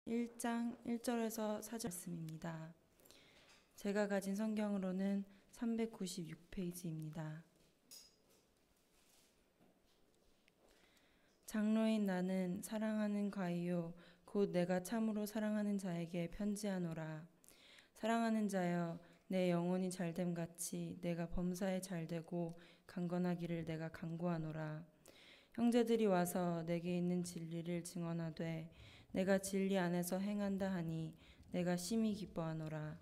1장 1절에서 4절 말씀입니다. 제가 가진 성경으로는 396페이지입니다. 장로인 나는 사랑하는 가이요 곧 내가 참으로 사랑하는 자에게 편지하노라. 사랑하는 자여, 내 영혼이 잘됨 같이 내가 범사에 잘되고 강건하기를 내가 간구하노라. 형제들이 와서 내게 있는 진리를 증언하되 내가 진리 안에서 행한다 하니 내가 심히 기뻐하노라.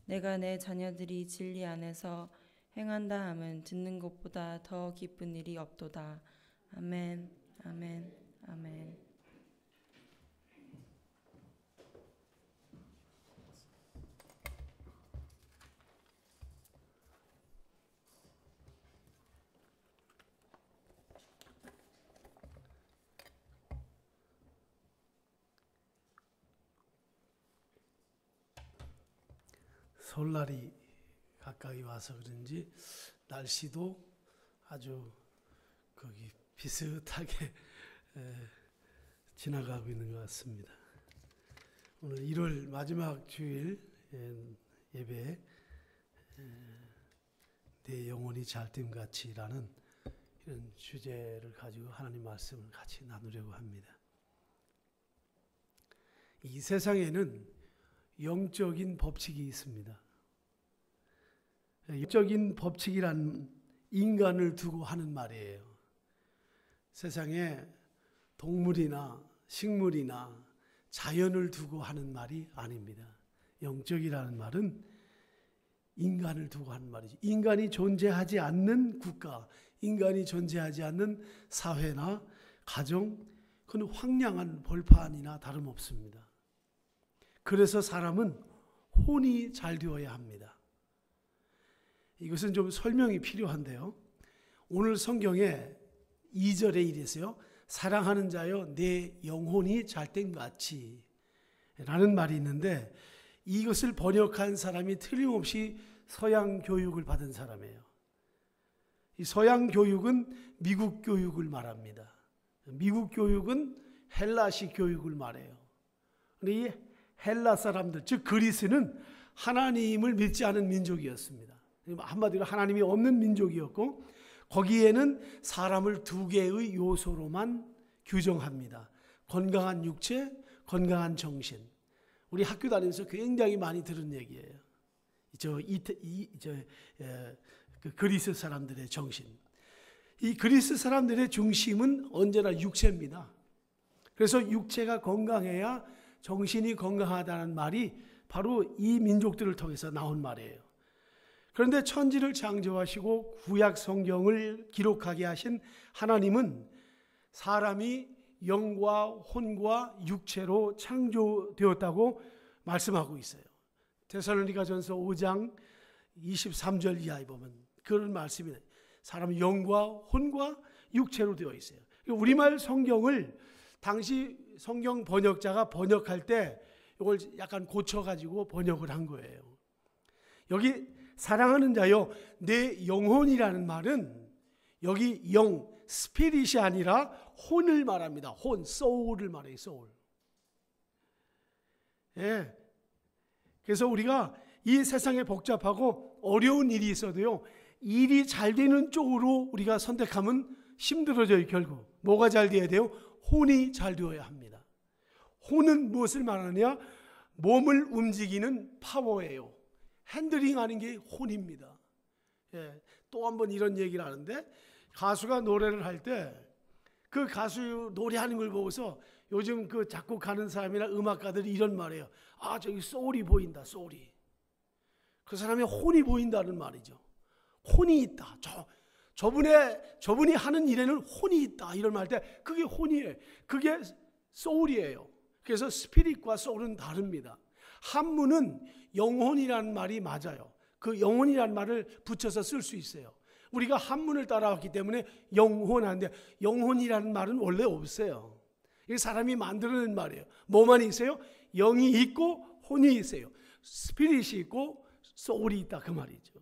내가 내 자녀들이 진리 안에서 행한다 함은 듣는 것보다 더 기쁜 일이 없도다. 아멘, 아멘, 아멘. 설날이 가까이 와서 그런지 날씨도 아주 거기 비슷하게 지나가고 있는 것 같습니다. 오늘 1월 마지막 주일 예배에 내 영혼이 잘됨같이라는 이런 주제를 가지고 하나님 말씀을 같이 나누려고 합니다. 이 세상에는 영적인 법칙이 있습니다. 영적인 법칙이란 인간을 두고 하는 말이에요. 세상에 동물이나 식물이나 자연을 두고 하는 말이 아닙니다. 영적이라는 말은 인간을 두고 하는 말이죠. 인간이 존재하지 않는 국가, 인간이 존재하지 않는 사회나 가정, 그건 황량한 벌판이나 다름없습니다. 그래서 사람은 혼이 잘 되어야 합니다. 이것은 좀 설명이 필요한데요. 오늘 성경에 2절에 이래서요. 사랑하는 자여 내 영혼이 잘됨같이 라는 말이 있는데 이것을 번역한 사람이 틀림없이 서양 교육을 받은 사람이에요. 이 서양 교육은 미국 교육을 말합니다. 미국 교육은 헬라식 교육을 말해요. 근데 이 헬라 사람들, 즉 그리스는 하나님을 믿지 않은 민족이었습니다. 한마디로 하나님이 없는 민족이었고 거기에는 사람을 두 개의 요소로만 규정합니다. 건강한 육체, 건강한 정신. 우리 학교 다니면서 굉장히 많이 들은 얘기예요. 그 그리스 사람들의 정신. 이 그리스 사람들의 중심은 언제나 육체입니다. 그래서 육체가 건강해야 정신이 건강하다는 말이 바로 이 민족들을 통해서 나온 말이에요. 그런데 천지를 창조하시고 구약 성경을 기록하게 하신 하나님은 사람이 영과 혼과 육체로 창조되었다고 말씀하고 있어요. 데살로니가전서 5장 23절 이하에 보면 그런 말씀이 사람이 영과 혼과 육체로 되어 있어요. 우리말 성경을 당시 성경 번역자가 번역할 때 이걸 약간 고쳐가지고 번역을 한 거예요. 여기 사랑하는 자여 내 영혼이라는 말은 여기 영, 스피릿이 아니라 혼을 말합니다. 혼, soul을 말해요. soul. 예. 그래서 우리가 이 세상에 복잡하고 어려운 일이 있어도요. 일이 잘 되는 쪽으로 우리가 선택하면 힘들어져요. 결국. 뭐가 잘 돼야 돼요? 혼이 잘 되어야 합니다. 혼은 무엇을 말하느냐? 몸을 움직이는 파워예요. 핸들링하는 게 혼입니다. 예, 또 한 번 이런 얘기를 하는데 가수가 노래를 할 때 그 가수 노래하는 걸 보고서 요즘 그 작곡하는 사람이나 음악가들이 이런 말이에요. 아, 저기 소울이 보인다. 소울이. 그 사람의 혼이 보인다는 말이죠. 혼이 있다. 저분이 하는 일에는 혼이 있다. 이런 말 할 때 그게 혼이에요. 그게 소울이에요. 그래서 스피릿과 소울은 다릅니다. 한문은 영혼이라는 말이 맞아요. 그 영혼이라는 말을 붙여서 쓸 수 있어요. 우리가 한문을 따라왔기 때문에 영혼한데 영혼이라는 말은 원래 없어요. 이게 사람이 만들어낸 말이에요. 뭐만 있어요? 영이 있고 혼이 있어요. 스피릿이 있고 소울이 있다 그 말이죠.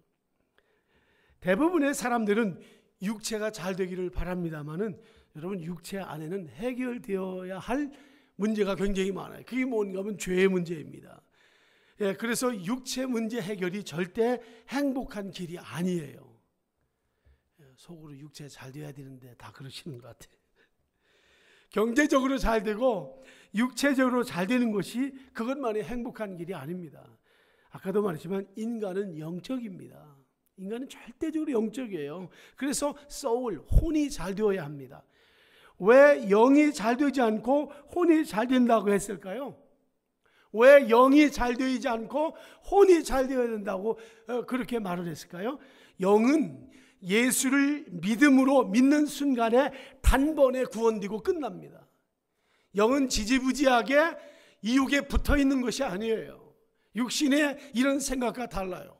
대부분의 사람들은 육체가 잘 되기를 바랍니다만은 여러분 육체 안에는 해결되어야 할 문제가 굉장히 많아요. 그게 뭔가 하면 죄의 문제입니다. 예, 그래서 육체 문제 해결이 절대 행복한 길이 아니에요. 속으로 육체 잘 돼야 되는데 다 그러시는 것 같아요. 경제적으로 잘 되고 육체적으로 잘 되는 것이 그것만이 행복한 길이 아닙니다. 아까도 말했지만 인간은 영적입니다. 인간은 절대적으로 영적이에요. 그래서 soul, 혼이 잘 되어야 합니다. 왜 영이 잘 되지 않고 혼이 잘 된다고 했을까요? 왜 영이 잘 되지 않고 혼이 잘 되어야 된다고 그렇게 말을 했을까요? 영은 예수를 믿음으로 믿는 순간에 단번에 구원되고 끝납니다. 영은 지지부지하게 이육에 붙어 있는 것이 아니에요. 육신의 이런 생각과 달라요.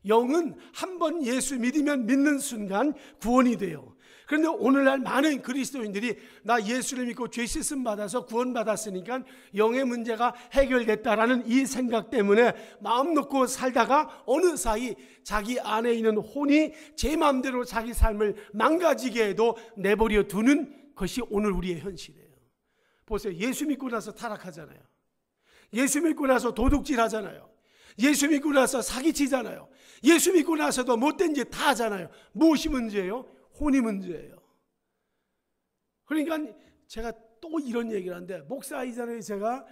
영은 한 번 예수 믿으면 믿는 순간 구원이 돼요. 그런데 오늘날 많은 그리스도인들이 나 예수를 믿고 죄 씻음 받아서 구원받았으니까 영의 문제가 해결됐다라는 이 생각 때문에 마음 놓고 살다가 어느 사이 자기 안에 있는 혼이 제 마음대로 자기 삶을 망가지게 해도 내버려 두는 것이 오늘 우리의 현실이에요. 보세요. 예수 믿고 나서 타락하잖아요. 예수 믿고 나서 도둑질 하잖아요. 예수 믿고 나서 사기치잖아요. 예수 믿고 나서도 못된 짓 다 하잖아요. 무엇이 문제예요? 혼이 문제예요. 그러니까 제가 또 이런 얘기를 하는데, 목사이잖아요. 제가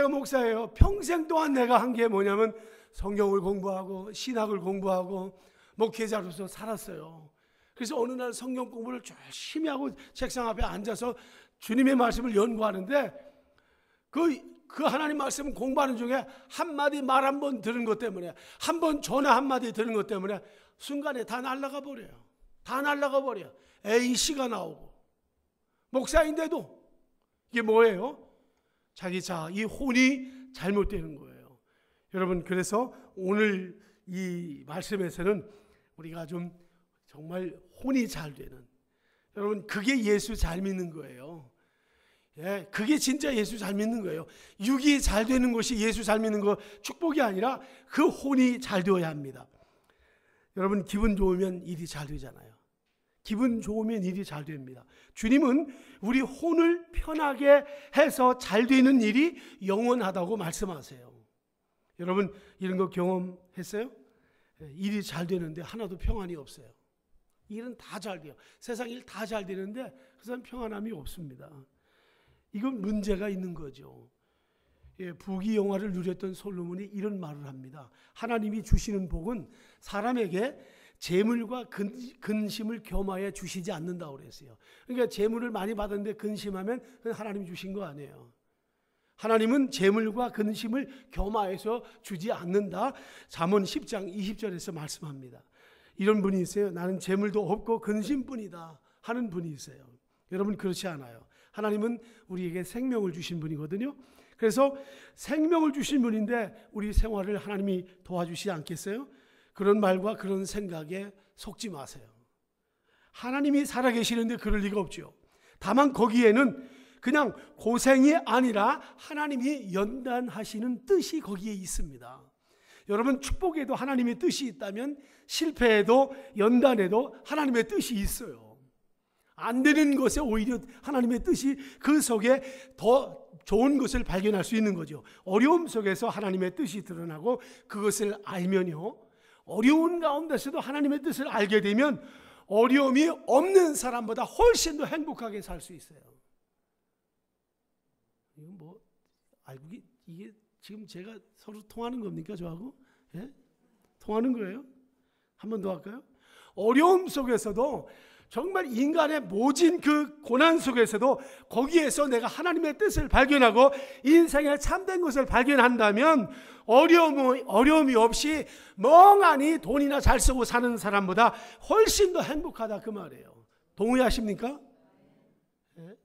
목사예요. 평생 동안 내가 한 게 뭐냐면 성경을 공부하고 신학을 공부하고 목회자로서 살았어요. 그래서 어느 날 성경 공부를 열심히 하고 책상 앞에 앉아서 주님의 말씀을 연구하는데 그 하나님 말씀 공부하는 중에 한마디 말 한 번 들은 것 때문에, 한 번 전화 한마디 들은 것 때문에 순간에 다 날아가 버려요. 다 날아가 버려. A씨가 나오고. 목사인데도 이게 뭐예요? 이 혼이 잘못되는 거예요. 여러분, 그래서 오늘 이 말씀에서는 우리가 좀 정말 혼이 잘 되는, 여러분 그게 예수 잘 믿는 거예요. 예, 그게 진짜 예수 잘 믿는 거예요. 육이 잘 되는 것이 예수 잘 믿는 거 축복이 아니라 그 혼이 잘 되어야 합니다. 여러분, 기분 좋으면 일이 잘 되잖아요. 기분 좋으면 일이 잘 됩니다. 주님은 우리 혼을 편하게 해서 잘 되는 일이 영원하다고 말씀하세요. 여러분, 이런 거 경험했어요? 일이 잘 되는데 하나도 평안이 없어요. 일은 다 잘 돼요. 세상 일 다 잘 되는데 그 사람 평안함이 없습니다. 이건 문제가 있는 거죠. 부귀영화를 누렸던 솔로몬이 이런 말을 합니다. 하나님이 주시는 복은 사람에게 재물과 근심을 겸하여 주시지 않는다고 그랬어요. 그러니까 재물을 많이 받았는데 근심하면 그건 하나님이 주신 거 아니에요. 하나님은 재물과 근심을 겸하여서 주지 않는다. 잠언 10장 20절에서 말씀합니다. 이런 분이 있어요. 나는 재물도 없고 근심뿐이다 하는 분이 있어요. 여러분, 그렇지 않아요. 하나님은 우리에게 생명을 주신 분이거든요. 그래서 생명을 주신 분인데 우리 생활을 하나님이 도와주시지 않겠어요? 그런 말과 그런 생각에 속지 마세요. 하나님이 살아계시는데 그럴 리가 없죠. 다만 거기에는 그냥 고생이 아니라 하나님이 연단하시는 뜻이 거기에 있습니다. 여러분, 축복에도 하나님의 뜻이 있다면 실패에도 연단에도 하나님의 뜻이 있어요. 안 되는 것에 오히려 하나님의 뜻이 그 속에 더 좋은 것을 발견할 수 있는 거죠. 어려움 속에서 하나님의 뜻이 드러나고 그것을 알면요, 어려운 가운데서도 하나님의 뜻을 알게 되면 어려움이 없는 사람보다 훨씬 더 행복하게 살 수 있어요. 이건 뭐 알고 이게 지금 제가 서로 통하는 겁니까, 저하고? 예? 통하는 거예요? 한 번 더 할까요? 어려움 속에서도 정말 인간의 모진 그 고난 속에서도 거기에서 내가 하나님의 뜻을 발견하고 인생의 참된 것을 발견한다면 어려움이 없이 멍하니 돈이나 잘 쓰고 사는 사람보다 훨씬 더 행복하다, 그 말이에요. 동의하십니까? 네?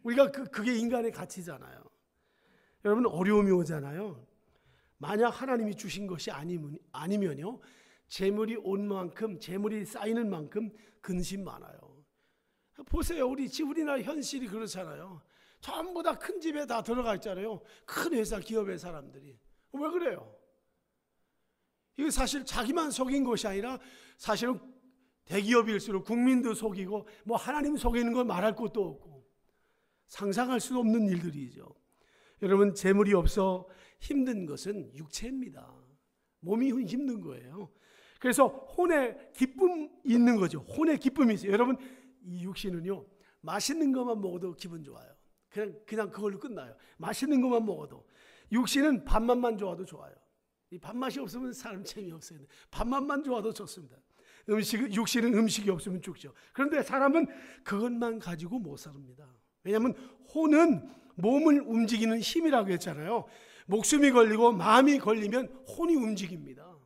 우리가 그게 인간의 가치잖아요. 여러분, 어려움이 오잖아요. 만약 하나님이 주신 것이 아니면요, 재물이 온 만큼, 재물이 쌓이는 만큼 근심 많아요. 보세요. 우리나라 현실이 그렇잖아요. 전부 다 큰 집에 다 들어가 있잖아요. 큰 회사, 기업의 사람들이. 왜 그래요? 이게 사실 자기만 속인 것이 아니라 사실은 대기업일수록 국민도 속이고 뭐 하나님 속이는 건 말할 것도 없고 상상할 수 없는 일들이죠. 여러분, 재물이 없어 힘든 것은 육체입니다. 몸이 힘든 거예요. 그래서 혼의 기쁨이 있는 거죠. 혼의 기쁨이 있어요. 여러분, 이 육신은요, 맛있는 것만 먹어도 기분 좋아요. 그냥 그걸로 끝나요. 맛있는 것만 먹어도. 육신은 밥맛만 좋아도 좋아요. 이 밥맛이 없으면 사람 재미없어요. 밥맛만 좋아도 좋습니다. 육신은 음식이 없으면 죽죠. 그런데 사람은 그것만 가지고 못 삽니다. 왜냐하면 혼은 몸을 움직이는 힘이라고 했잖아요. 목숨이 걸리고 마음이 걸리면 혼이 움직입니다.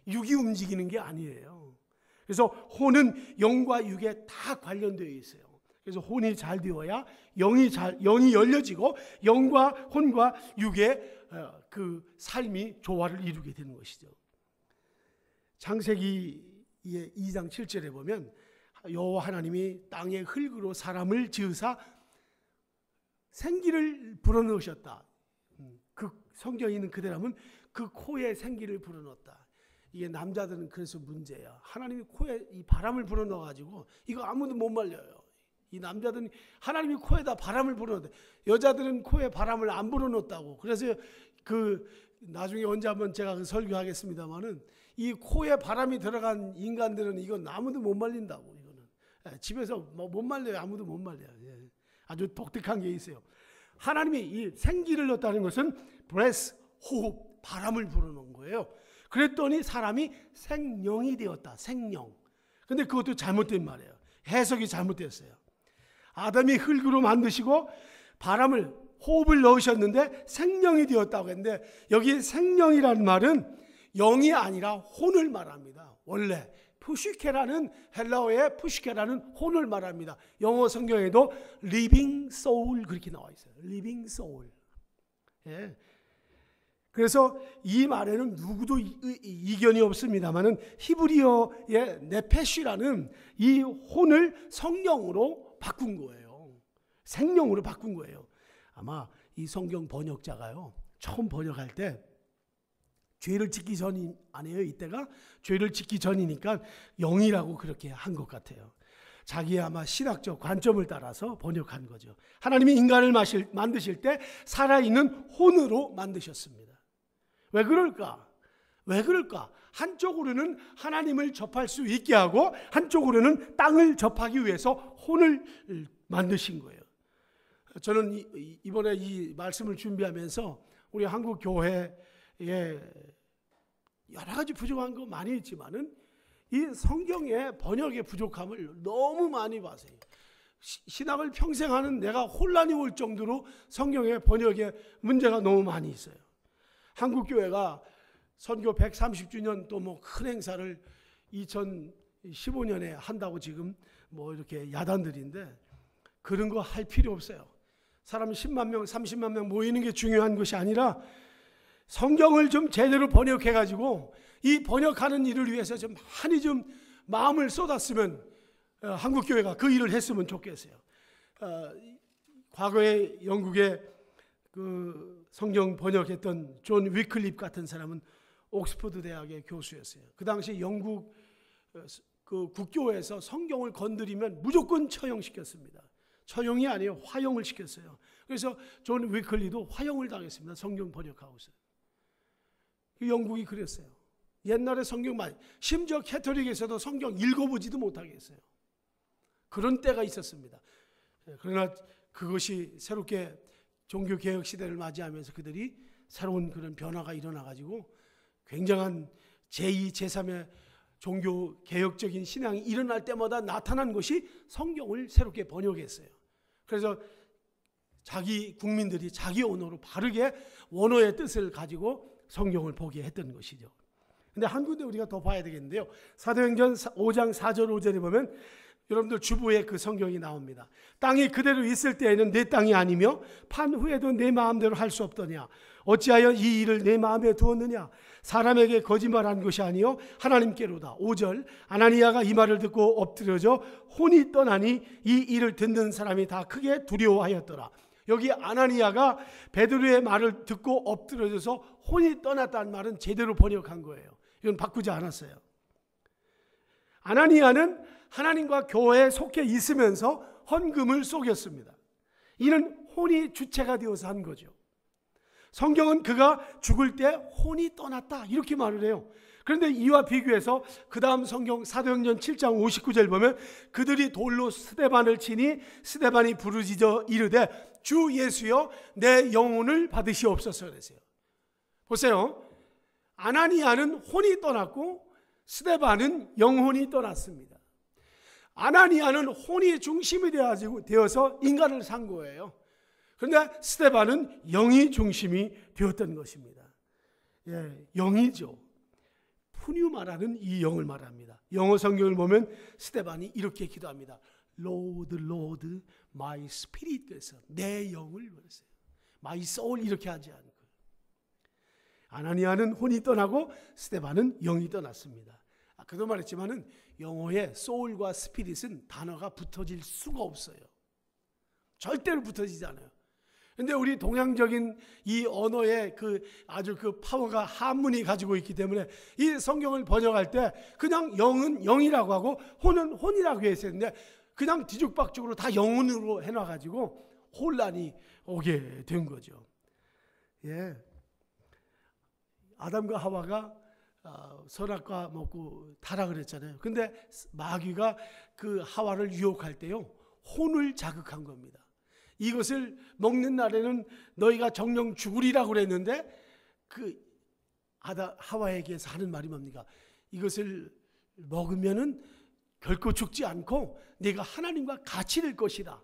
육이 움직이는 게 아니에요. 그래서 혼은 영과 육에 다 관련되어 있어요. 그래서 혼이 잘 되어야 영이 열려지고 영과 혼과 육의 그 삶이 조화를 이루게 되는 것이죠. 창세기 2장 7절에 보면 여호와 하나님이 땅의 흙으로 사람을 지으사 생기를 불어넣으셨다. 그 성경에 있는 그대로 하면 그 코에 생기를 불어넣었다. 이게 남자들은 그래서 문제야. 하나님이 코에 이 바람을 불어넣어가지고 이거 아무도 못 말려요. 이 남자들은 하나님이 코에다 바람을 불어넣었대. 여자들은 코에 바람을 안 불어넣었다고. 그래서 그 나중에 언제 한번 제가 그 설교하겠습니다만은 이 코에 바람이 들어간 인간들은 이건 아무도 못 말린다고. 이거는 집에서 못 말려요. 아무도 못 말려요. 아주 독특한 게 있어요. 하나님이 이 생기를 넣었다는 것은 breath, 호흡, 바람을 불어넣은 거예요. 그랬더니 사람이 생명이 되었다. 생명. 근데 그것도 잘못된 말이에요. 해석이 잘못됐어요. 아담이 흙으로 만드시고 바람을, 호흡을 넣으셨는데 생명이 되었다고 했는데 여기 생명이라는 말은 영이 아니라 혼을 말합니다. 원래 푸시케라는, 헬라어의 푸시케라는 혼을 말합니다. 영어 성경에도 living soul 그렇게 나와 있어요. living soul. 예. 그래서 이 말에는 누구도 이견이 없습니다만은 히브리어의 네페시라는 이 혼을 성령으로 바꾼 거예요. 생명으로 바꾼 거예요. 아마 이 성경 번역자가요, 처음 번역할 때 죄를 짓기 전이 아니에요. 이때가 죄를 짓기 전이니까 영이라고 그렇게 한 것 같아요. 자기의 아마 신학적 관점을 따라서 번역한 거죠. 하나님이 인간을 만드실 때 살아있는 혼으로 만드셨습니다. 왜 그럴까? 왜 그럴까? 한쪽으로는 하나님을 접할 수 있게 하고 한쪽으로는 땅을 접하기 위해서 혼을 만드신 거예요. 저는 이번에 이 말씀을 준비하면서 우리 한국 교회에 여러 가지 부족한 거 많이 있지만은 이 성경의 번역의 부족함을 너무 많이 봤어요. 신학을 평생 하는 내가 혼란이 올 정도로 성경의 번역에 문제가 너무 많이 있어요. 한국 교회가 선교 130주년 또 뭐 큰 행사를 2015년에 한다고 지금 뭐 이렇게 야단들인데 그런 거 할 필요 없어요. 사람 10만 명, 30만 명 모이는 게 중요한 것이 아니라 성경을 좀 제대로 번역해가지고 이 번역하는 일을 위해서 좀 많이 좀 마음을 쏟았으면 한국교회가 그 일을 했으면 좋겠어요. 과거에 영국에 그 성경 번역했던 존 위클립 같은 사람은 옥스퍼드 대학의 교수였어요. 그 당시 영국 그 국교에서 성경을 건드리면 무조건 처형시켰습니다. 처형이 아니에요. 화형을 시켰어요. 그래서 존 위클리도 화형을 당했습니다. 성경 번역하고서. 영국이 그랬어요. 옛날에 성경 많이, 심지어 캐톨릭에서도 성경 읽어보지도 못하게 했어요. 그런 때가 있었습니다. 그러나 그것이 새롭게 종교개혁 시대를 맞이하면서 그들이 새로운 그런 변화가 일어나가지고 굉장한 제2, 제3의 종교개혁적인 신앙이 일어날 때마다 나타난 것이 성경을 새롭게 번역했어요. 그래서 자기 국민들이 자기 언어로 바르게 원어의 뜻을 가지고 성경을 보게 했던 것이죠. 근데 한 군데 우리가 더 봐야 되겠는데요. 사도행전 5장 4절 5절에 보면 여러분들 주보에 그 성경이 나옵니다. 땅이 그대로 있을 때에는 내 땅이 아니며 판 후에도 내 마음대로 할 수 없더냐. 어찌하여 이 일을 내 마음에 두었느냐. 사람에게 거짓말한 것이 아니요 하나님께로다. 5절 아나니아가 이 말을 듣고 엎드려져 혼이 떠나니 이 일을 듣는 사람이 다 크게 두려워하였더라. 여기 아나니아가 베드로의 말을 듣고 엎드려져서 혼이 떠났다는 말은 제대로 번역한 거예요. 이건 바꾸지 않았어요. 아나니아는 하나님과 교회에 속해 있으면서 헌금을 속였습니다. 이는 혼이 주체가 되어서 한 거죠. 성경은 그가 죽을 때 혼이 떠났다 이렇게 말을 해요. 그런데 이와 비교해서 그 다음 성경 사도행전 7장 59절 보면 그들이 돌로 스데반을 치니 스데반이 부르짖어 이르되 주 예수여 내 영혼을 받으시옵소서 그랬어요. 보세요. 아나니아는 혼이 떠났고 스데반은 영혼이 떠났습니다. 아나니아는 혼이 중심이 되어서 인간을 산 거예요. 그런데 스데반은 영이 중심이 되었던 것입니다. 예, 영이죠. 푸뉴마라는 이 영을 말합니다. 영어 성경을 보면 스데반이 이렇게 기도합니다. Lord, Lord, my spirit. 그래서 내 영을 그랬어요. My soul 이렇게 하지 않고. 아나니아는 혼이 떠나고 스데반은 영이 떠났습니다. 아까도 말했지만은 영어의 soul과 spirit은 단어가 붙어질 수가 없어요. 절대로 붙어지지 않아요. 근데 우리 동양적인 이 언어의 아주 파워가 한문이 가지고 있기 때문에 이 성경을 번역할 때 그냥 영은 영이라고 하고 혼은 혼이라고 했었는데 그냥 뒤죽박죽으로 다 영혼으로 해놔가지고 혼란이 오게 된 거죠. 예. 아담과 하와가 선악과 먹고 타락을 했잖아요. 근데 마귀가 그 하와를 유혹할 때요 혼을 자극한 겁니다. 이것을 먹는 날에는 너희가 정령 죽으리라고 그랬는데 하와에게서 하는 말이 뭡니까? 이것을 먹으면은 결코 죽지 않고 네가 하나님과 같이 될 것이다.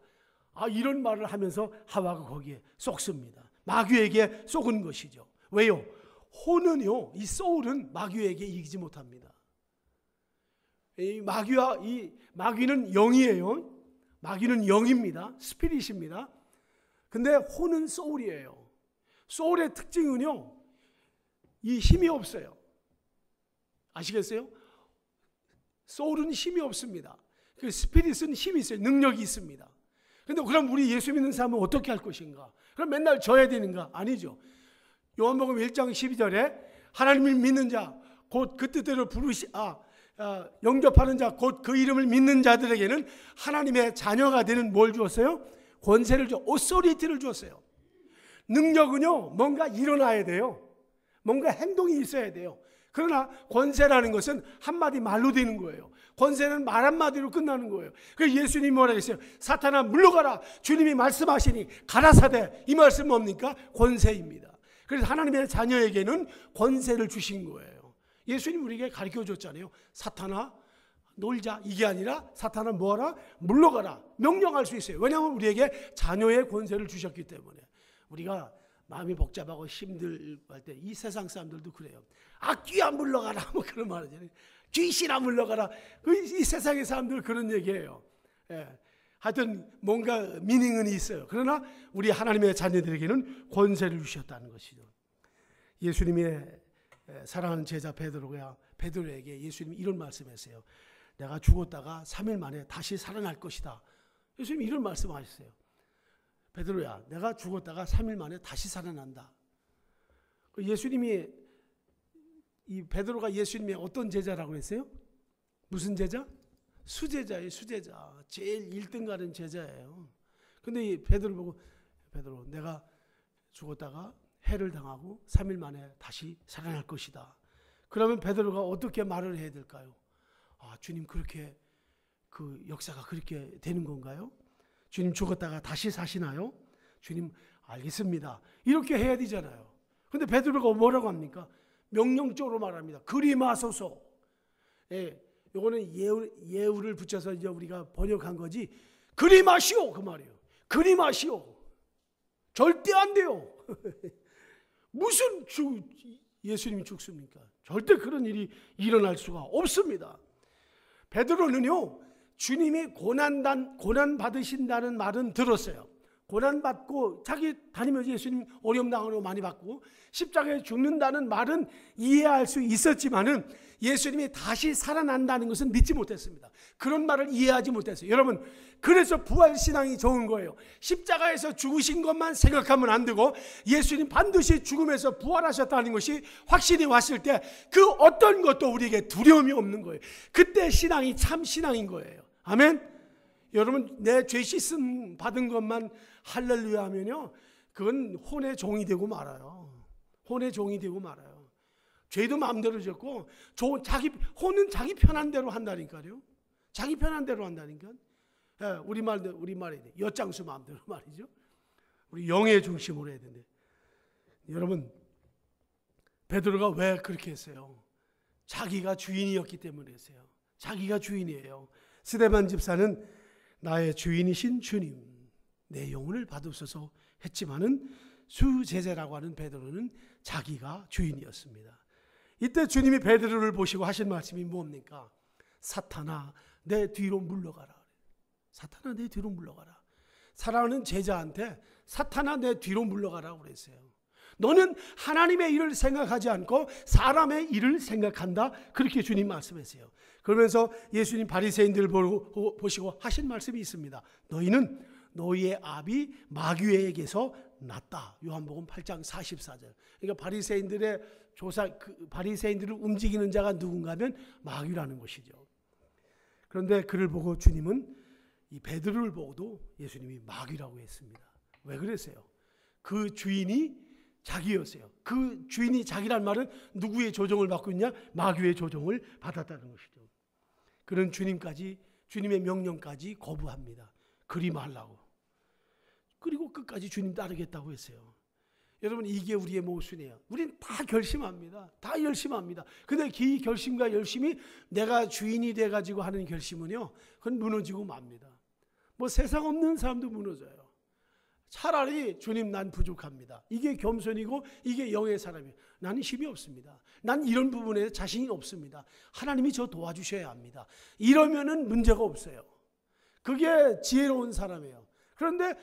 이런 말을 하면서 하와가 거기에 속습니다. 마귀에게 속은 것이죠. 왜요? 혼은요, 이 소울은 마귀에게 이기지 못합니다. 이 마귀는 영이에요. 마귀는 영입니다. 스피릿입니다. 근데 혼은 소울이에요. 소울의 특징은요, 이 힘이 없어요. 아시겠어요? 소울은 힘이 없습니다. 그 스피릿은 힘이 있어요. 능력이 있습니다. 근데 그럼 우리 예수 믿는 사람은 어떻게 할 것인가? 그럼 맨날 져야 되는가? 아니죠. 요한복음 1장 12절에 하나님을 믿는 자, 곧 그 뜻대로 영접하는 자, 곧 그 이름을 믿는 자들에게는 하나님의 자녀가 되는 뭘 주었어요? 권세를 오소리티를 주었어요. 능력은요, 뭔가 일어나야 돼요. 뭔가 행동이 있어야 돼요. 그러나 권세라는 것은 한마디 말로 되는 거예요. 권세는 말 한마디로 끝나는 거예요. 그래서 예수님이 뭐라 했어요? 사탄아 물러가라. 주님이 말씀하시니 가라사대. 이 말씀 뭡니까? 권세입니다. 그래서 하나님의 자녀에게는 권세를 주신 거예요. 예수님 우리에게 가르쳐 줬잖아요. 사탄아 놀자 이게 아니라 사탄아 뭐하라? 물러가라. 명령할 수 있어요. 왜냐하면 우리에게 자녀의 권세를 주셨기 때문에. 우리가 마음이 복잡하고 힘들할 때 이 세상 사람들도 그래요. 귀야 물러가라 뭐 그런 말 하잖아요. 귀신아 물러가라. 이 세상의 사람들 그런 얘기예요. 예. 하여튼 뭔가 미닝은 있어요. 그러나 우리 하나님의 자녀들에게는 권세를 주셨다는 것이죠. 예수님의 사랑하는 제자 베드로에게 예수님이 이런 말씀했어요. 내가 죽었다가 3일 만에 다시 살아날 것이다. 예수님이 이런 말씀하셨어요. 베드로야, 내가 죽었다가 3일 만에 다시 살아난다. 예수님이 이 베드로가 예수님의 어떤 제자라고 했어요? 무슨 제자? 수제자예요, 수제자. 제일 1등 가는 제자예요. 근데 이 베드로 보고 베드로 내가 죽었다가 해를 당하고 3일 만에 다시 살아날 것이다. 그러면 베드로가 어떻게 말을 해야 될까요? 주님 그렇게 그 역사가 그렇게 되는 건가요? 주님 죽었다가 다시 사시나요? 주님 알겠습니다. 이렇게 해야 되잖아요. 근데 베드로가 뭐라고 합니까? 명령적으로 말합니다. 그리마소서. 예, 요거는 예우를 붙여서 이제 우리가 번역한 거지. 그리마시오 그 말이에요. 그리마시오. 절대 안 돼요. 무슨 예수님이 죽습니까? 절대 그런 일이 일어날 수가 없습니다. 베드로는요, 주님이 고난 받으신다는 말은 들었어요. 고난 받고 자기 다니면서 예수님 어려움 당하는 거 많이 받고 십자가에 죽는다는 말은 이해할 수 있었지만은 예수님이 다시 살아난다는 것은 믿지 못했습니다. 그런 말을 이해하지 못했어요. 여러분, 그래서 부활신앙이 좋은 거예요. 십자가에서 죽으신 것만 생각하면 안 되고 예수님 반드시 죽음에서 부활하셨다는 것이 확신이 왔을 때 그 어떤 것도 우리에게 두려움이 없는 거예요. 그때 신앙이 참 신앙인 거예요. 아멘. 여러분, 내 죄 씻음 받은 것만 할렐루야 하면요, 그건 혼의 종이 되고 말아요. 혼의 종이 되고 말아요. 죄도 마음대로 졌고 혼은 자기 편한 대로 한다니까요. 자기 편한 대로 한다니까. 예, 우리말에 엿장수 마음대로 말이죠. 우리 영의 중심으로 해야 되는데, 여러분, 베드로가 왜 그렇게 했어요? 자기가 주인이었기 때문에 했어요. 자기가 주인이에요. 스데반 집사는 나의 주인이신 주님, 내 영혼을 받으소서 했지만은 수제자라고 하는 베드로는 자기가 주인이었습니다. 이때 주님이 베드로를 보시고 하신 말씀이 뭡니까? 사탄아, 내 뒤로 물러가라. 사탄아, 내 뒤로 물러가라. 사랑하는 제자한테 사탄아, 내 뒤로 물러가라고 그랬어요. 너는 하나님의 일을 생각하지 않고 사람의 일을 생각한다. 그렇게 주님 말씀했어요. 그러면서 예수님 바리새인들을 보시고 하신 말씀이 있습니다. 너희는 너희의 아비 마귀에게서 났다. 요한복음 8장 44절. 그러니까 바리새인들을 움직이는 자가 누군가 하면 마귀라는 것이죠. 그런데 그를 보고 주님은 이 베드로를 보고도 예수님이 마귀라고 했습니다. 왜 그랬어요? 그 주인이 자기였어요. 그 주인이 자기란 말은 누구의 조종을 받고 있냐? 마귀의 조종을 받았다는 것이죠. 그는 주님의 명령까지 거부합니다. 그리 말라고. 그리고 끝까지 주님 따르겠다고 했어요. 여러분, 이게 우리의 모순이에요. 우리는 다 결심합니다. 다 열심합니다. 근데 이 결심과 열심이 내가 주인이 돼가지고 하는 결심은요, 그건 무너지고 맙니다. 뭐 세상 없는 사람도 무너져요. 차라리 주님, 난 부족합니다. 이게 겸손이고 이게 영의 사람이에요. 나는 힘이 없습니다. 난 이런 부분에 자신이 없습니다. 하나님이 저 도와주셔야 합니다. 이러면은 문제가 없어요. 그게 지혜로운 사람이에요. 그런데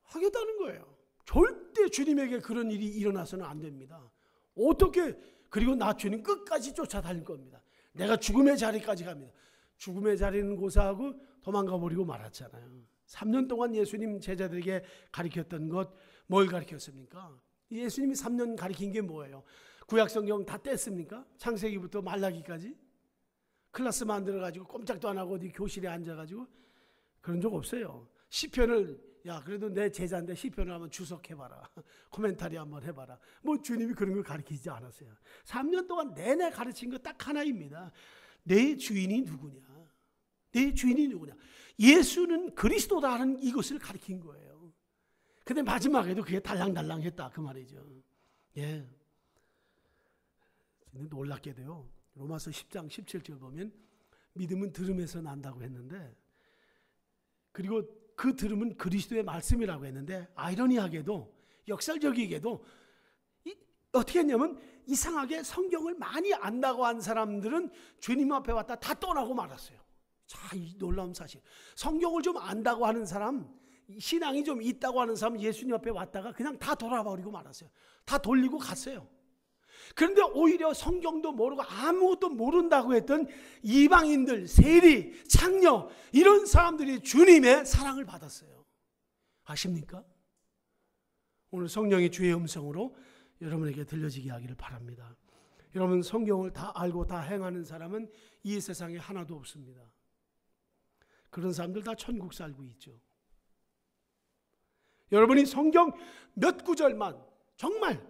하겠다는 거예요. 절대 주님에게 그런 일이 일어나서는 안 됩니다. 어떻게, 그리고 나 주님 끝까지 쫓아다닐 겁니다. 내가 죽음의 자리까지 갑니다. 죽음의 자리는 고사하고 도망가 버리고 말았잖아요. 3년 동안 예수님 제자들에게 가르쳤던 것, 뭘 가르쳤습니까? 예수님이 3년 가르친 게 뭐예요? 구약성경 다 뗐습니까? 창세기부터 말라기까지? 클래스 만들어가지고 꼼짝도 안 하고 어디 교실에 앉아가지고 그런 적 없어요. 시편을, 야, 그래도 내 제자인데 시편을 한번 주석해봐라. 코멘타리 한번 해봐라. 뭐 주님이 그런 걸 가르치지 않았어요. 3년 동안 내내 가르친 거 딱 하나입니다. 내 주인이 누구냐? 내 주인이 누구냐? 예수는 그리스도다라는 이것을 가르친 거예요. 근데 마지막에도 그게 달랑달랑했다 그 말이죠. 예. 근데 놀랍게도요, 로마서 10장 17절 보면 믿음은 들음에서 난다고 했는데, 그리고 그 들음은 그리스도의 말씀이라고 했는데, 아이러니하게도 역설적이게도 어떻게 했냐면, 이상하게 성경을 많이 안다고 한 사람들은 주님 앞에 왔다 다 떠나고 말았어요. 자, 이 놀라운 사실. 성경을 좀 안다고 하는 사람, 신앙이 좀 있다고 하는 사람 예수님 앞에 왔다가 그냥 다 돌아버리고 말았어요. 다 돌리고 갔어요. 그런데 오히려 성경도 모르고 아무것도 모른다고 했던 이방인들, 세리, 창녀, 이런 사람들이 주님의 사랑을 받았어요. 아십니까? 오늘 성령의 주의 음성으로 여러분에게 들려지게 하기를 바랍니다. 여러분, 성경을 다 알고 다 행하는 사람은 이 세상에 하나도 없습니다. 그런 사람들 다 천국 살고 있죠. 여러분이 성경 몇 구절만, 정말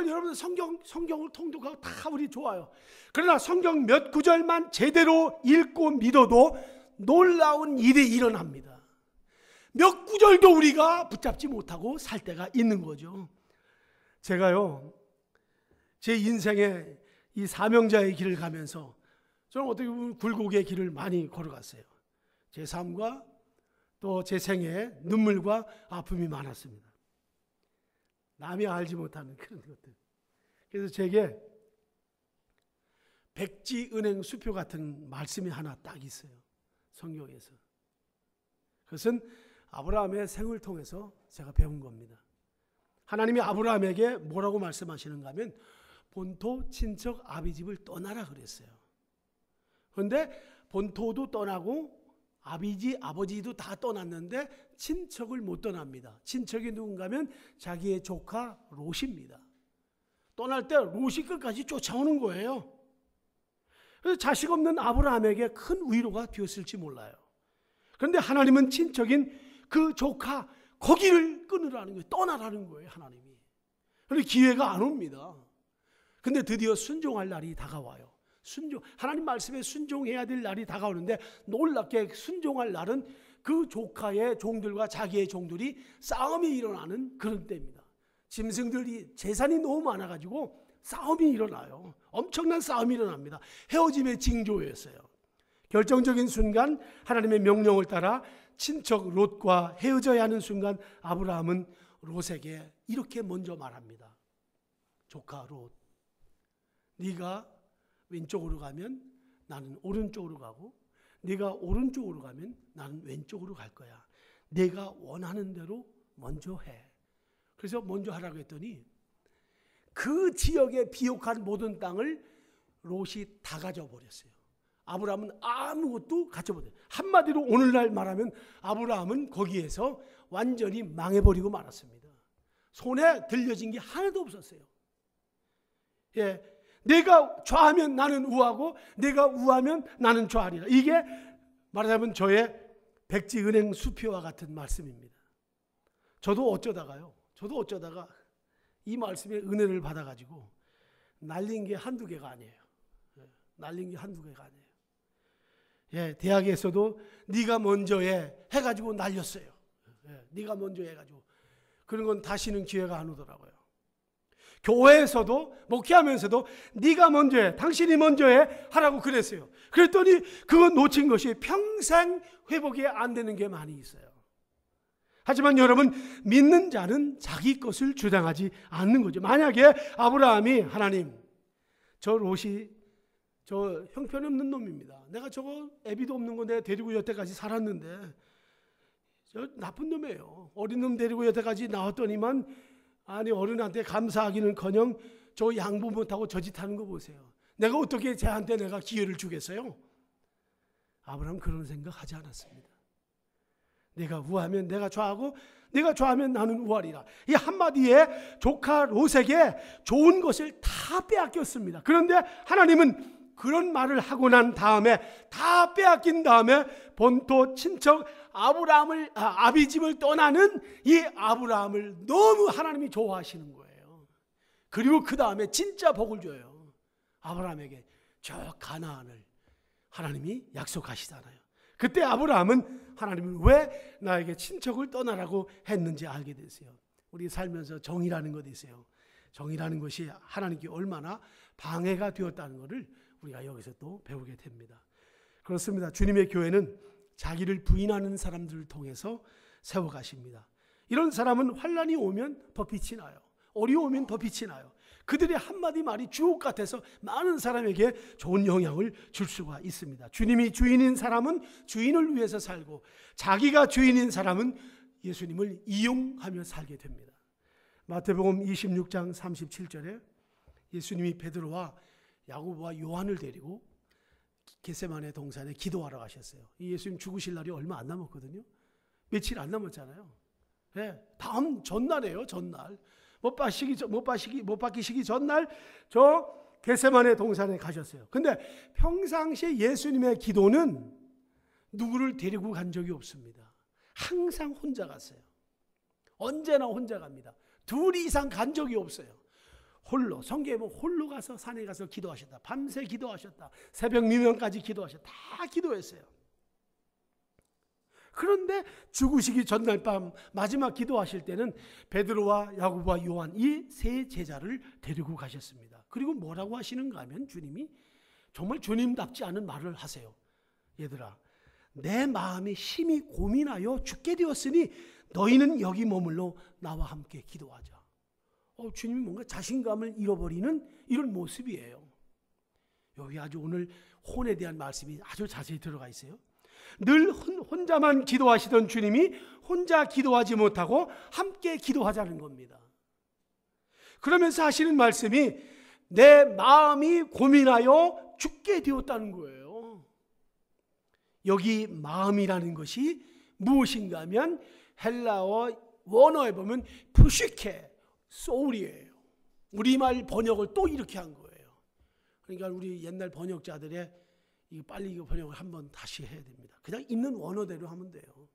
여러분 성경을 통독하고 다 우리 좋아요. 그러나 성경 몇 구절만 제대로 읽고 믿어도 놀라운 일이 일어납니다. 몇 구절도 우리가 붙잡지 못하고 살 때가 있는 거죠. 제가요, 제 인생에 이 사명자의 길을 가면서 저는 어떻게 보면 굴곡의 길을 많이 걸어갔어요. 제 삶과 또 제 생애에 눈물과 아픔이 많았습니다. 남이 알지 못하는 그런 것들. 그래서 제게 백지은행 수표 같은 말씀이 하나 딱 있어요. 성경에서. 그것은 아브라함의 생을 통해서 제가 배운 겁니다. 하나님이 아브라함에게 뭐라고 말씀하시는가 하면 본토 친척 아비집을 떠나라 그랬어요. 그런데 본토도 떠나고 아버지도 다 떠났는데 친척을 못 떠납니다. 친척이 누군가 하면 자기의 조카 롯입니다. 떠날 때 롯이 끝까지 쫓아오는 거예요. 그래서 자식 없는 아브라함에게 큰 위로가 되었을지 몰라요. 그런데 하나님은 친척인 그 조카 거기를 끊으라는 거예요. 떠나라는 거예요, 하나님이. 그런데 기회가 안 옵니다. 근데 드디어 순종할 날이 다가와요. 하나님 말씀에 순종해야 될 날이 다가오는데 놀랍게 순종할 날은 그 조카의 종들과 자기의 종들이 싸움이 일어나는 그런 때입니다. 짐승들이 재산이 너무 많아가지고 싸움이 일어나요. 엄청난 싸움이 일어납니다. 헤어짐의 징조였어요. 결정적인 순간 하나님의 명령을 따라 친척 롯과 헤어져야 하는 순간 아브라함은 롯에게 이렇게 먼저 말합니다. 조카 롯, 네가 왼쪽으로 가면 나는 오른쪽으로 가고 네가 오른쪽으로 가면 나는 왼쪽으로 갈 거야. 내가 원하는 대로 먼저 해. 그래서 먼저 하라고 했더니 그 지역의 비옥한 모든 땅을 롯이 다 가져버렸어요. 아브라함은 아무것도 가져버렸어요. 한마디로 오늘날 말하면 아브라함은 거기에서 완전히 망해버리고 말았습니다. 손에 들려진 게 하나도 없었어요. 예, 내가 좌하면 나는 우하고 내가 우하면 나는 좌하리라. 이게 말하자면 저의 백지은행 수표와 같은 말씀입니다. 저도 어쩌다가 이 말씀에 은혜를 받아가지고 날린 게 한두 개가 아니에요. 날린 게 한두 개가 아니에요. 예, 대학에서도 네가 먼저 해가지고 날렸어요. 예, 네가 먼저 해가지고 그런 건 다시는 기회가 안 오더라고요. 교회에서도 목회하면서도 네가 먼저 해, 당신이 먼저 해 하라고 그랬어요. 그랬더니 그건 놓친 것이 평생 회복이 안 되는 게 많이 있어요. 하지만 여러분, 믿는 자는 자기 것을 주장하지 않는 거죠. 만약에 아브라함이 하나님, 저 롯이 저 형편없는 놈입니다. 내가 저거 애비도 없는 거 내가 데리고 여태까지 살았는데 저 나쁜 놈이에요. 어린 놈 데리고 여태까지 나왔더니만 아니 어른한테 감사하기는커녕 저 양보 못하고 저 짓 하는 거 보세요. 내가 어떻게 쟤한테 내가 기회를 주겠어요? 아브라함 그런 생각 하지 않았습니다. 내가 우하면 내가 좌하고 내가 좌하면 나는 우하리라. 이 한마디에 조카 롯에게 좋은 것을 다 빼앗겼습니다. 그런데 하나님은 그런 말을 하고 난 다음에 다 빼앗긴 다음에 본토 친척 아비집을 떠나는 이 아브라함을 너무 하나님이 좋아하시는 거예요. 그리고 그 다음에 진짜 복을 줘요. 아브라함에게 저 가나안을 하나님이 약속하시잖아요. 그때 아브라함은 하나님은 왜 나에게 친척을 떠나라고 했는지 알게 됐어요. 우리 살면서 정이라는 것이 있어요. 정이라는 것이 하나님께 얼마나 방해가 되었다는 것을 우리가 여기서 또 배우게 됩니다. 그렇습니다. 주님의 교회는 자기를 부인하는 사람들을 통해서 세워가십니다. 이런 사람은 환난이 오면 더 빛이 나요. 어려우면 더 빛이 나요. 그들의 한마디 말이 주옥 같아서 많은 사람에게 좋은 영향을 줄 수가 있습니다. 주님이 주인인 사람은 주인을 위해서 살고 자기가 주인인 사람은 예수님을 이용하며 살게 됩니다. 마태복음 26장 37절에 예수님이 베드로와 야고보와 요한을 데리고 겟세마네 동산에 기도하러 가셨어요. 예수님 죽으실 날이 얼마 안 남았거든요. 며칠 안 남았잖아요. 네, 다음 전날이에요. 전날. 못 박히시기 전날 저 겟세마네 동산에 가셨어요. 근데 평상시에 예수님의 기도는 누구를 데리고 간 적이 없습니다. 항상 혼자 갔어요. 언제나 혼자 갑니다. 둘 이상 간 적이 없어요. 홀로, 성경에 보면 홀로 가서 산에 가서 기도하셨다. 밤새 기도하셨다. 새벽 미명까지 기도하셨다. 다 기도했어요. 그런데 죽으시기 전날 밤 마지막 기도하실 때는 베드로와 야고보와 요한 이 세 제자를 데리고 가셨습니다. 그리고 뭐라고 하시는가 하면 주님이 정말 주님답지 않은 말을 하세요. 얘들아, 내 마음이 심히 고민하여 죽게 되었으니 너희는 여기 머물러 나와 함께 기도하자. 주님이 뭔가 자신감을 잃어버리는 이런 모습이에요. 여기 아주 오늘 혼에 대한 말씀이 아주 자세히 들어가 있어요. 늘 혼자만 기도하시던 주님이 혼자 기도하지 못하고 함께 기도하자는 겁니다. 그러면서 하시는 말씀이 내 마음이 고민하여 죽게 되었다는 거예요. 여기 마음이라는 것이 무엇인가 하면 헬라어 원어에 보면 푸시케, 소울이에요. 우리말 번역을 또 이렇게 한 거예요. 그러니까 우리 옛날 번역자들의 이거 빨리 이거 번역을 한번 다시 해야 됩니다. 그냥 있는 원어대로 하면 돼요.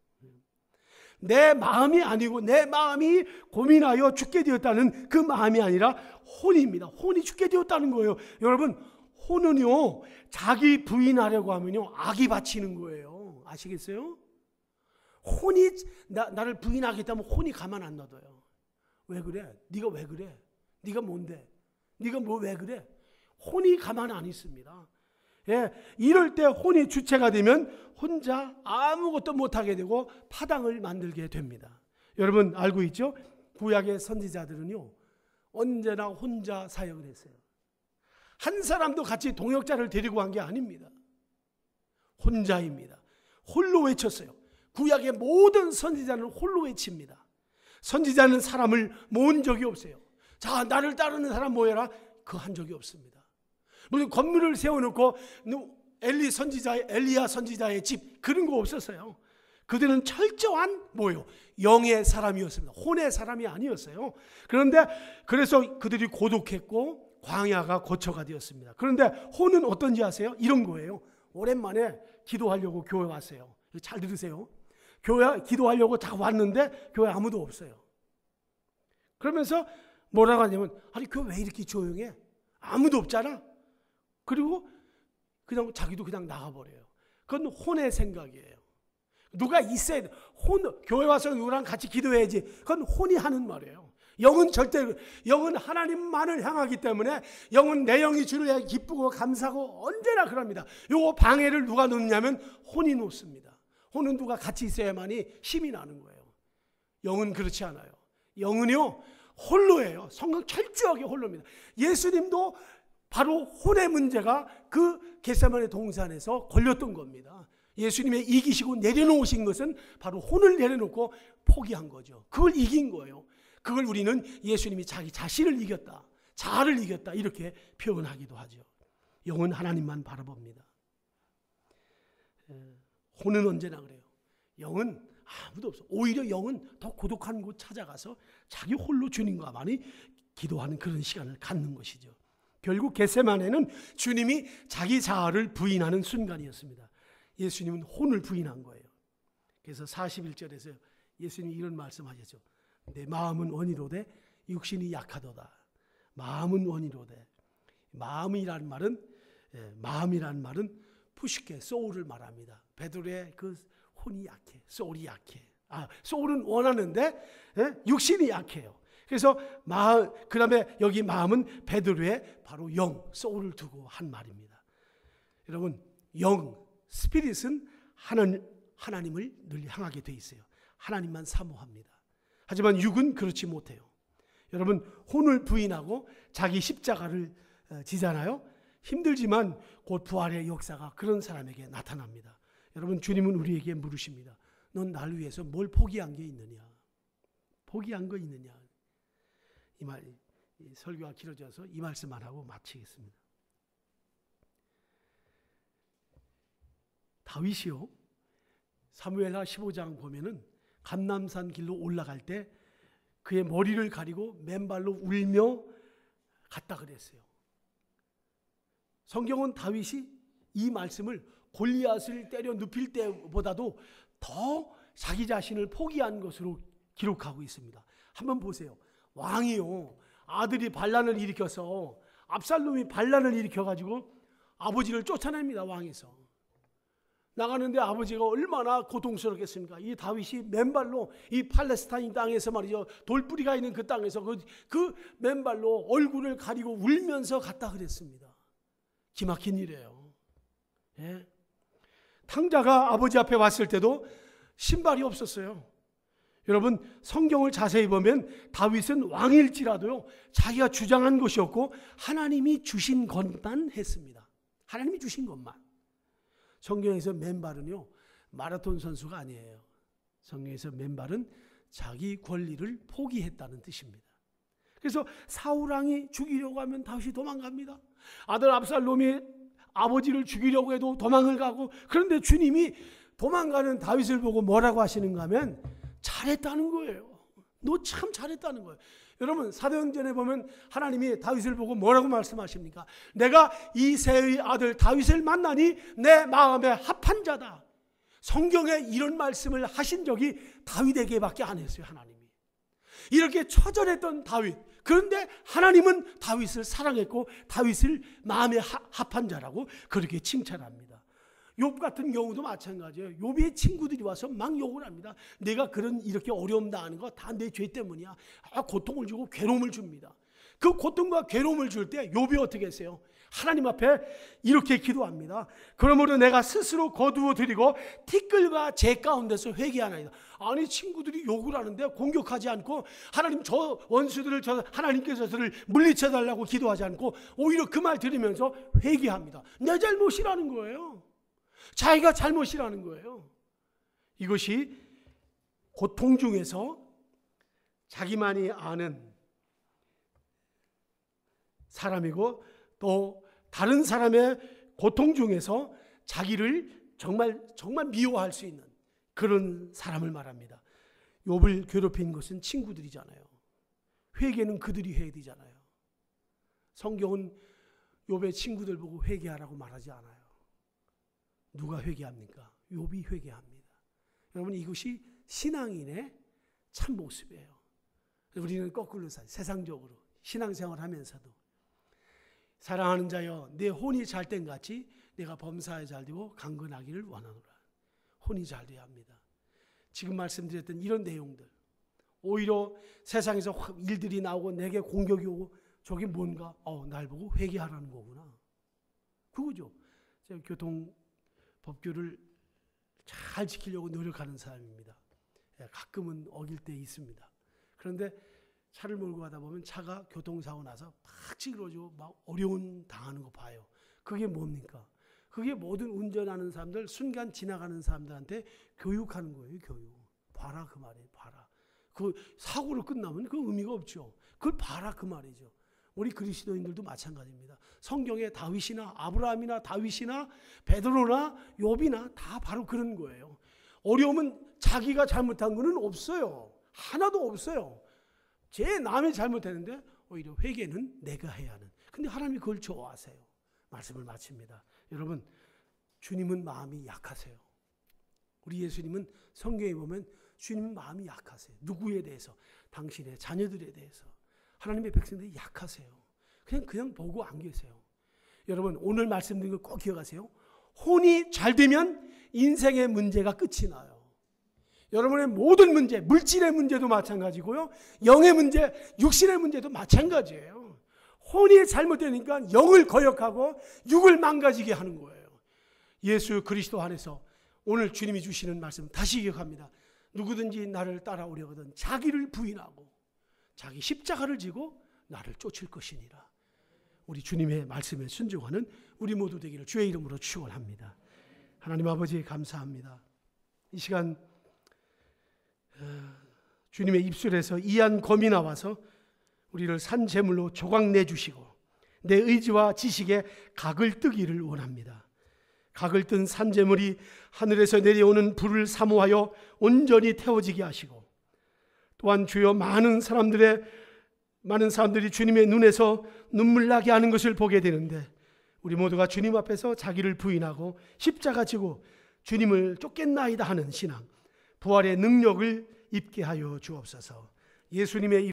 내 마음이 아니고 내 마음이 고민하여 죽게 되었다는 그 마음이 아니라 혼입니다. 혼이 죽게 되었다는 거예요. 여러분, 혼은요, 자기 부인하려고 하면요, 악이 바치는 거예요. 아시겠어요? 혼이 나를 부인하겠다면 혼이 가만 안 놔둬요. 왜 그래? 네가 왜 그래? 네가 뭔데? 네가 뭐 왜 그래? 혼이 가만 안 있습니다. 예, 이럴 때 혼이 주체가 되면 혼자 아무것도 못하게 되고 파당을 만들게 됩니다. 여러분 알고 있죠? 구약의 선지자들은요, 언제나 혼자 사역을 했어요. 한 사람도 같이 동역자를 데리고 간 게 아닙니다. 혼자입니다. 홀로 외쳤어요. 구약의 모든 선지자는 홀로 외칩니다. 선지자는 사람을 모은 적이 없어요. 자, 나를 따르는 사람 모여라. 그 한 적이 없습니다. 무슨 건물을 세워놓고 엘리야 선지자의 집, 그런 거 없었어요. 그들은 철저한 뭐예요? 영의 사람이었습니다. 혼의 사람이 아니었어요. 그런데 그래서 그들이 고독했고 광야가 거처가 되었습니다. 그런데 혼은 어떤지 아세요? 이런 거예요. 오랜만에 기도하려고 교회 왔어요. 잘 들으세요. 교회 기도하려고 다 왔는데 교회 아무도 없어요. 그러면서 뭐라고 하냐면, 아니 교회 왜 이렇게 조용해? 아무도 없잖아. 그리고 그냥 자기도 그냥 나가버려요. 그건 혼의 생각이에요. 누가 있어야 돼. 교회 와서 누구랑 같이 기도해야지. 그건 혼이 하는 말이에요. 영은 하나님만을 향하기 때문에 영은 내 영이 주를 기쁘고 감사하고 언제나 그럽니다. 요 방해를 누가 놓냐면 혼이 놓습니다. 혼은 누가 같이 있어야만이 힘이 나는 거예요. 영은 그렇지 않아요. 영은요, 홀로예요. 성경 철저하게 홀로입니다. 예수님도 바로 혼의 문제가 그 겟세마네 동산에서 걸렸던 겁니다. 예수님의 이기시고 내려놓으신 것은 바로 혼을 내려놓고 포기한 거죠. 그걸 이긴 거예요. 그걸 우리는 예수님이 자기 자신을 이겼다, 자아를 이겼다, 이렇게 표현하기도 하죠. 영은 하나님만 바라봅니다. 혼은 언제나 그래요. 영은 아무도 없어. 오히려 영은 더 고독한 곳 찾아가서 자기 홀로 주님과만이 기도하는 그런 시간을 갖는 것이죠. 결국 겟세마네는 주님이 자기 자아를 부인하는 순간이었습니다. 예수님은 혼을 부인한 거예요. 그래서 41절에서 예수님이 이런 말씀하셨죠. 내 마음은 원이로되 육신이 약하도다. 마음은 원이로되. 마음이란 말은 푸시케, 소울을 말합니다. 베드로의 그 혼이 약해, 소울이 약해. 소울은 원하는데 육신이 약해요. 그래서 그 다음에 여기 마음은 베드로의 바로 영, 소울을 두고 한 말입니다. 여러분, 스피릿은 하나님을 늘 향하게 돼 있어요. 하나님만 사모합니다. 하지만 육은 그렇지 못해요. 여러분, 혼을 부인하고 자기 십자가를 지잖아요. 힘들지만 곧 부활의 역사가 그런 사람에게 나타납니다. 여러분, 주님은 우리에게 물으십니다. 넌 날 위해서 뭘 포기한 게 있느냐? 포기한 거 있느냐? 이 설교가 길어져서 이 말씀만 하고 마치겠습니다. 다윗이요, 사무엘하 15장 보면은 감람산 길로 올라갈 때 그의 머리를 가리고 맨발로 울며 갔다 그랬어요. 성경은 다윗이 이 말씀을 골리앗을 때려 눕힐 때보다도 더 자기 자신을 포기한 것으로 기록하고 있습니다. 한번 보세요. 왕이요, 아들이 반란을 일으켜서 압살롬이 반란을 일으켜가지고 아버지를 쫓아냅니다. 왕에서 나가는데 아버지가 얼마나 고통스럽겠습니까? 이 다윗이 맨발로 이 팔레스타인 땅에서 말이죠, 돌뿌리가 있는 그 땅에서 그 맨발로 얼굴을 가리고 울면서 갔다 그랬습니다. 기막힌 일이에요. 예? 탕자가 아버지 앞에 왔을 때도 신발이 없었어요. 여러분, 성경을 자세히 보면 다윗은 왕일지라도요, 자기가 주장한 것이었고 하나님이 주신 것만 했습니다. 하나님이 주신 것만. 성경에서 맨발은요, 마라톤 선수가 아니에요. 성경에서 맨발은 자기 권리를 포기했다는 뜻입니다. 그래서 사울왕이 죽이려고 하면 다윗이 도망갑니다. 아들 압살롬이 아버지를 죽이려고 해도 도망을 가고, 그런데 주님이 도망가는 다윗을 보고 뭐라고 하시는가 하면 잘했다는 거예요. 너 참 잘했다는 거예요. 여러분, 사도행전에 보면 하나님이 다윗을 보고 뭐라고 말씀하십니까? 내가 이새의 아들 다윗을 만나니 내 마음에 합한 자다. 성경에 이런 말씀을 하신 적이 다윗에게밖에 안 했어요. 하나님이 이렇게 처절했던 다윗, 그런데 하나님은 다윗을 사랑했고 다윗을 마음에 합한 자라고 그렇게 칭찬합니다. 욥 같은 경우도 마찬가지예요. 욥의 친구들이 와서 막 욕을 합니다. 내가 이렇게 어려움 당하는 거 다 내 죄 때문이야. 고통을 주고 괴로움을 줍니다. 그 고통과 괴로움을 줄 때 욥이 어떻게 했어요? 하나님 앞에 이렇게 기도합니다. 그러므로 내가 스스로 거두어 드리고 티끌과 재 가운데서 회개하나이다. 아니, 친구들이 욕을 하는데 공격하지 않고, 하나님 저 원수들을 하나님께서 저를 물리쳐 달라고 기도하지 않고 오히려 그 말 들으면서 회개합니다. 내 잘못이라는 거예요. 자기가 잘못이라는 거예요. 이것이 고통 중에서 자기만이 아는 사람이고, 또 다른 사람의 고통 중에서 자기를 정말 미워할 수 있는 그런 사람을 말합니다. 욥을 괴롭힌 것은 친구들이잖아요. 회개는 그들이 해야 되잖아요. 성경은 욥의 친구들 보고 회개하라고 말하지 않아요. 누가 회개합니까? 욥이 회개합니다. 여러분, 이것이 신앙인의 참 모습이에요. 우리는 거꾸로 세상적으로 신앙생활 하면서도 사랑하는 자여, 내 혼이 잘된 같이 내가 범사에 잘되고 강건하기를 원하노라. 혼이 잘 돼야 합니다. 지금 말씀드렸던 이런 내용들, 오히려 세상에서 일들이 나오고 내게 공격이 오고 저게 뭔가, 날 보고 회개하라는 거구나, 그거죠. 제가 교통법규를 잘 지키려고 노력하는 사람입니다. 가끔은 어길 때 있습니다. 그런데 차를 몰고 가다 보면 차가 교통사고 나서 막 찌그러지고 막 어려운 당하는 거 봐요. 그게 뭡니까? 그게 모든 운전하는 사람들, 순간 지나가는 사람들한테 교육하는 거예요. 교육. 봐라, 그 말이에요. 봐라. 그 사고로 끝나면 그 의미가 없죠. 그걸 봐라, 그 말이죠. 우리 그리스도인들도 마찬가지입니다. 성경에 다윗이나 아브라함이나 다윗이나 베드로나 욥이나 다 바로 그런 거예요. 어려움은 자기가 잘못한 거는 없어요. 하나도 없어요. 제 남이 잘못했는데 오히려 회개는 내가 해야 하는. 근데 하나님이 그걸 좋아하세요. 말씀을 마칩니다. 여러분, 주님은 마음이 약하세요. 우리 예수님은 성경에 보면 주님은 마음이 약하세요. 누구에 대해서? 당신의 자녀들에 대해서. 하나님의 백성들이 약하세요. 그냥 보고 안 계세요. 여러분, 오늘 말씀드린 거 꼭 기억하세요. 혼이 잘 되면 인생의 문제가 끝이 나요. 여러분의 모든 문제, 물질의 문제도 마찬가지고요, 영의 문제, 육신의 문제도 마찬가지예요. 혼이 잘못되니까 영을 거역하고 육을 망가지게 하는 거예요. 예수 그리스도 안에서 오늘 주님이 주시는 말씀 다시 기억합니다. 누구든지 나를 따라오려거든 자기를 부인하고 자기 십자가를 지고 나를 쫓을 것이니라. 우리 주님의 말씀에 순종하는 우리 모두 되기를 주의 이름으로 축원합니다. 하나님 아버지, 감사합니다. 이 시간 주님의 입술에서 이한 검이 나와서 우리를 산 제물로 조각 내주시고 내 의지와 지식에 각을 뜨기를 원합니다. 각을 뜬 산 제물이 하늘에서 내려오는 불을 사모하여 온전히 태워지게 하시고, 또한 주여 많은 사람들이 주님의 눈에서 눈물 나게 하는 것을 보게 되는데, 우리 모두가 주님 앞에서 자기를 부인하고 십자가 지고 주님을 쫓겠나이다 하는 신앙, 부활의 능력을 입게 하여 주옵소서. 예수님의